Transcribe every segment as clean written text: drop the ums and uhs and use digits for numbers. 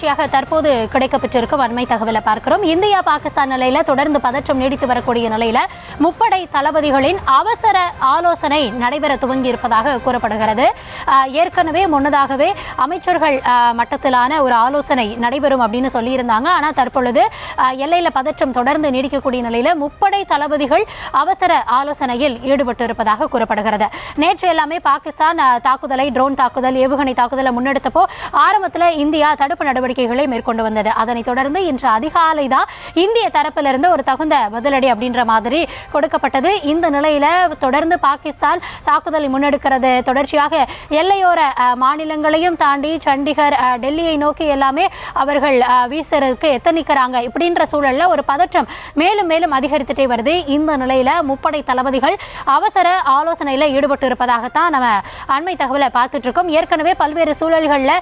தொடர்ச்சியாக தற்போது கிடைக்கப்பட்டிருக்கும் அண்மை தகவலை பார்க்கிறோம். இந்தியா பாகிஸ்தான் நிலையில தொடர்ந்து பதற்றம் நீடித்து வரக்கூடிய நிலையில முப்படை தளபதிகளின் அவசர ஆலோசனை நடைபெற துவங்கி இருப்பதாக கூறப்படுகிறது. ஏற்கனவே முன்னதாகவே அமைச்சர்கள் மட்டத்திலான ஒரு ஆலோசனை நடைபெறும் அப்படின்னு சொல்லியிருந்தாங்க. ஆனால் தற்பொழுது எல்லையில பதற்றம் தொடர்ந்து நீடிக்கக்கூடிய நிலையில முப்படை தளபதிகள் அவசர ஆலோசனையில் ஈடுபட்டு இருப்பதாக கூறப்படுகிறது. நேற்று எல்லாமே பாகிஸ்தான் தாக்குதலை, ட்ரோன் தாக்குதல், ஏவுகணை தாக்குதலை முன்னெடுத்தப்போ ஆரம்பத்தில் இந்தியா தடுப்பு நடவடிக்கைகளை மேற்கொண்டு வந்தது. அதனைத் தொடர்ந்து இன்று அதிகாலை தான் இந்திய தரப்பிலிருந்து ஒரு தகுந்த பதிலடி அப்படின்ற மாதிரி கொடுக்கப்பட்டது. இந்த நிலையில தொடர்ந்து பாகிஸ்தான் தாக்குதலை முன்னெடுக்கிறது. தொடர்ச்சியாக எல்லையோர மாநிலங்களையும் தாண்டி சண்டிகர், டெல்லியை நோக்கி எல்லாமே அவர்கள் வீசறதுக்கு எத்தனிக்கிறாங்க. இப்படின்ற சூழல்ல ஒரு பதற்றம் மேலும் மேலும் அதிகரித்துட்டே வருது. இந்த நிலையில முப்படை தளபதிகள் அவசர ஆலோசனையில ஈடுபட்டு இருப்பதாகத்தான் நம்ம அண்மை தகவலை பார்த்துட்டு இருக்கோம். ஏற்கனவே பல்வேறு சூழல்களில்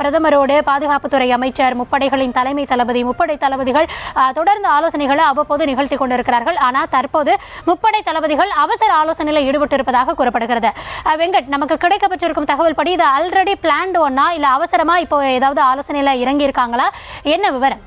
பிரதமரோடு பாதுகாப்புத்துறை அமைச்சர், முப்படைகளின் தலைமை தளபதி, முப்படை தளபதிகள் தொடர்ந்து ஆலோசனைகளை அவ்வப்போது நிகழ்த்தி கொண்டிருக்கிறார்கள். ஆனால் தற்போது முப்படை தளபதிகள் அவசர ஆலோசனையில் ஈடுபட்டு இருப்பதாக கூறப்படுகிறது. வெங்கட், நமக்கு கிடைக்கப்பட்டிருக்கும் தகவல் படி இது ஆல்ரெடி பிளான்டு ஒன்னா இல்ல அவசரமா இப்போ ஏதாவது ஆலோசனையில இறங்கி இருக்காங்களா? என்ன விவரம்?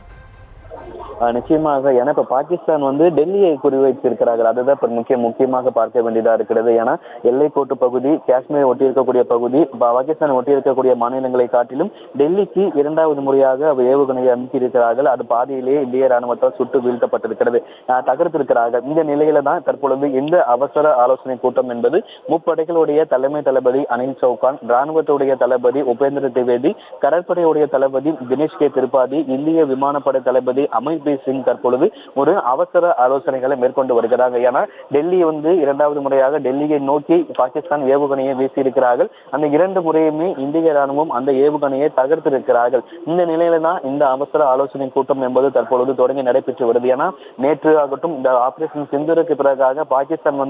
நிச்சயமாக. ஏன்னா இப்ப பாகிஸ்தான் டெல்லியை குறிவைத்திருக்கிறார்கள். அதுதான் இப்ப முக்கியமாக பார்க்க வேண்டியதா இருக்கிறது. ஏன்னா எல்லைக்கோட்டு பகுதி, காஷ்மீரை ஒட்டியிருக்கக்கூடிய பகுதி, பாகிஸ்தான் ஒட்டியிருக்கக்கூடிய மாநிலங்களை காட்டிலும் டெல்லிக்கு இரண்டாவது முறையாக ஏவுகணையை அனுப்பியிருக்கிறார்கள். அது பாதியிலேயே இந்திய ராணுவத்தால் சுட்டு வீழ்த்தப்பட்டிருக்கிறது, தகர்த்திருக்கிறார்கள். இந்த நிலையில தான் தற்பொழுது இந்த அவசர ஆலோசனை கூட்டம் என்பது முப்படைகளுடைய தலைமை தளபதி அனில் சௌகான், ராணுவத்துடைய தளபதி உபேந்திர திவேதி, கடற்படையுடைய தளபதி தினேஷ் கே திரிபாதி, இந்திய விமானப்படை தளபதி அமர்தீப் சிங் தற்பொழுது ஒரு அவசர ஆலோசனைகளை மேற்கொண்டு வருகிறாங்க. ஏன்னா டெல்லி இரண்டாவது முறையாக டெல்லியை நோக்கி பாகிஸ்தான் ஏவுகணையை வீசியிருக்கிறார்கள். அந்த இரண்டு முறையுமே இந்திய ராணுவம் அந்த ஏவுகணையை தகர்த்திருக்கிறார்கள். இந்த நிலையில தான் இந்த அவசர ஆலோசனை கூட்டம் என்பது தற்பொழுது தொடங்கி நடைபெற்று வருது. ஏன்னா நேற்று ஆகட்டும் இந்த ஆபரேஷன் சிந்தூருக்கு பிறகாக பாகிஸ்தான்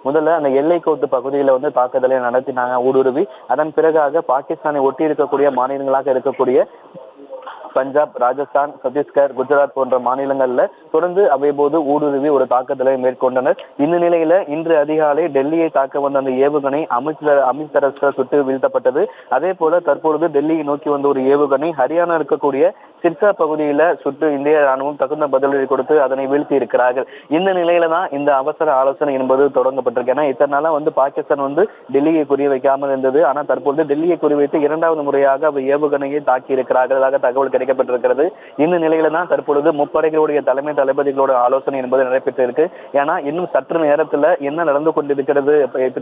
முதல்ல அந்த எல்லைக்கோட்டு பகுதியில தாக்குதலை நடத்தினாங்க ஊடுருவி. அதன் பிறகாக பாகிஸ்தானை ஒட்டி இருக்கக்கூடிய மாநிலங்களாக இருக்கக்கூடிய பஞ்சாப், ராஜஸ்தான், சத்தீஸ்கர், குஜராத் போன்ற மாநிலங்கள்ல தொடர்ந்து அவ்வப்போது ஊடுருவி ஒரு தாக்குதலை மேற்கொண்டனர். இந்த நிலையில இன்று அதிகாலை டெல்லியை தாக்க வந்த அந்த ஏவுகணை அமிர்தசரஸில் சுட்டு வீழ்த்தப்பட்டது. அதே போல தற்பொழுது டெல்லியை நோக்கி வந்த ஒரு ஏவுகணை ஹரியானா இருக்கக்கூடிய சிர்சா பகுதியில சுட்டு இந்திய ராணுவம் தகுந்த பதிலடி கொடுத்து அதனை வீழ்த்தி இருக்கிறார்கள். இந்த நிலையில தான் இந்த அவசர ஆலோசனை என்பது தொடங்கப்பட்டிருக்கு. ஏன்னா இத்தனை நாளா பாகிஸ்தான் டெல்லியை குறிவைக்காமல் இருந்தது. ஆனா தற்பொழுது டெல்லியை குறிவைத்து இரண்டாவது முறையாக ஏவுகணையை தாக்கி இருக்கிறார்களாக தகவல் கிடைக்கப்பட்டிருக்கிறது. இந்த நிலையில தான் தற்பொழுது முப்படைகளுடைய தலைமை தளபதிகளோட ஆலோசனை என்பது நடைபெற்று இருக்கு. ஏன்னா இன்னும் சற்று நேரத்துல என்ன நடந்து கொண்டிருக்கிறது,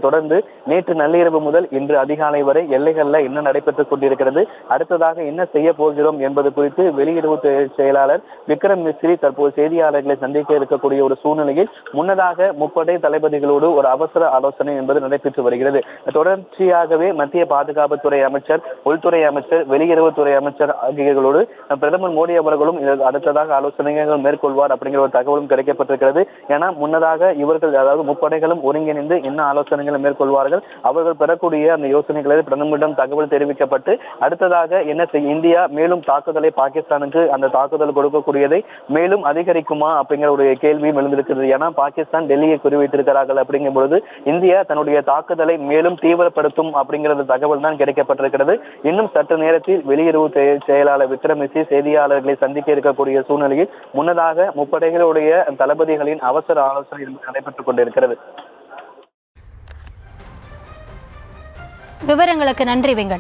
தொடர்ந்து நேற்று நள்ளிரவு முதல் இன்று அதிகாலை வரை எல்லைகள்ல என்ன நடைபெற்றுக் கொண்டிருக்கிறது, அடுத்ததாக என்ன செய்ய போகிறோம் என்பது குறித்து வெளியுறவு செயலாளர் விக்ரம் மிஸ்ரி தற்போது செய்தியாளர்களை சந்திக்க இருக்கக்கூடிய ஒரு சூழ்நிலையில் முன்னதாக முப்படை தளபதிகளோடு ஒரு அவசர ஆலோசனை என்பது நடைபெற்று வருகிறது. தொடர்ச்சியாகவே மத்திய பாதுகாப்புத்துறை அமைச்சர், உள்துறை அமைச்சர், வெளியுறவுத்துறை அமைச்சர் ஆகியோர்களோடு பிரதமர் மோடி அவர்களும் அடுத்ததாக ஆலோசனைகள் மேற்கொள்வார் அப்படிங்கிற ஒரு தகவலும் கிடைக்கப்பட்டிருக்கிறது. ஏன்னா முன்னதாக இவர்கள், அதாவது முப்படைகளும் ஒருங்கிணைந்து என்ன ஆலோசனைகளை மேற்கொள்வார்கள், அவர்கள் பெறக்கூடிய அந்த யோசனைகளை பிரதமரிடம் தகவல் தெரிவிக்கப்பட்டு அடுத்ததாக என்ன செய்ய, இந்தியா மேலும் தாக்குதலை பாகிஸ்தானுக்கு அந்த தாக்குதல் கொடுக்கக்கூடியதை மேலும் அதிகரிக்குமா அப்படிங்கிற ஒரு கேள்வியும் எழுந்திருக்கிறது. ஏன்னா பாகிஸ்தான் டெல்லியை குறிவைத்திருக்கிறார்கள் அப்படிங்கும் பொழுது இந்தியா தன்னுடைய தாக்குதலை மேலும் தீவிரப்படுத்தும் அப்படிங்கிற தகவல் தான் கிடைக்கப்பட்டிருக்கிறது. இன்னும் சற்று நேரத்தில் வெளியுறவு செயலாளர் விக்ரம் மிஸ்ரி செய்தியாளர்களை சந்திக்க இருக்கக்கூடிய சூழ்நிலையில் முன்னதாக முப்படைகளுடைய தளபதிகளின் அவசர ஆலோசனை நடைபெற்றுக் கொண்டிருக்கிறது. விவரங்களுக்கு நன்றி வெங்கட்.